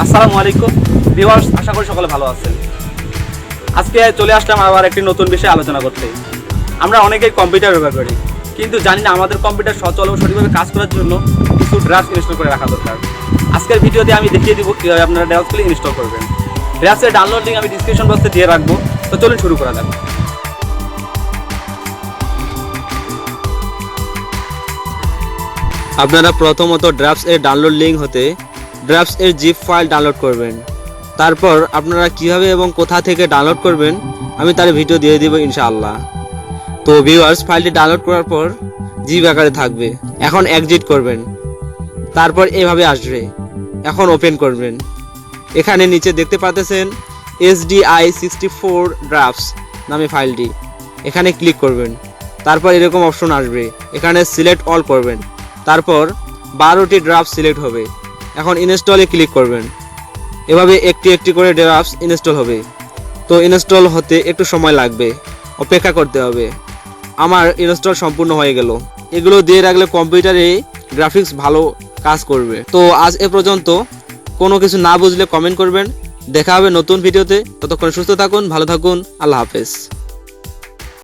আসসালামু আলাইকুম ভিউয়ার্স, আশা করি সকলে ভালো আছেন। আজকে চলে আসলাম আবার একটি নতুন বিষয়ে আলোচনা করতে। আমরা অনেকেই কম্পিউটার ব্যবহার করি, কিন্তু জানি না আমাদের কম্পিউটার সচল ও সঠিকভাবে কাজ করার জন্য কিছু ড্রাফটস ইনস্টল করে রাখা দরকার। আজকের ভিডিওতে আমি দেখিয়ে দিব কীভাবে আপনারা ড্রাফটসগুলি ইনস্টল করবেন। ড্রাফটসের ডাউনলোড লিঙ্ক আমি ডিসক্রিপশন বক্সে দিয়ে রাখবো। তো চলুন শুরু করা যাক। আপনারা প্রথমত ড্রাফটস এর ডাউনলোড লিঙ্ক হতে ড্রাফটস এর জিপ ফাইল ডাউনলোড করবেন। তারপর আপনারা কিভাবে এবং কোথা থেকে ডাউনলোড করবেন আমি তার ভিডিও দিয়ে দিব ইনশাআল্লাহ। তো ভিউয়ার্স, ফাইলটি ডাউনলোড করার পর জিপ আকারে থাকবে। এখন এক্সিট করবেন, তারপর এভাবে আসবে। এখন ওপেন করবেন। এখানে নিচে দেখতে পাচ্ছেন SDI64 ড্রাফটস নামে ফাইলটি। এখানে ক্লিক করবেন, তারপর এরকম অপশন আসবে। এখানে সিলেক্ট অল করবেন, তারপর 12টি ড্রাফট সিলেক্ট হবে। এখন ইনস্টলে ক্লিক করবেন। এভাবে একটি একটি করে ড্রাফটস ইনস্টল হবে। তো ইনস্টল হতে একটু সময় লাগবে, অপেক্ষা করতে হবে। আমার ইনস্টল সম্পূর্ণ হয়ে গেল। এগুলো দিয়ে রাখলে কম্পিউটারে গ্রাফিক্স ভালো কাজ করবে। তো আজ এ পর্যন্ত। কোনো কিছু না বুঝলে কমেন্ট করবেন। দেখা হবে নতুন ভিডিওতে। ততক্ষণ সুস্থ থাকুন, ভালো থাকুন। আল্লাহ হাফেজ।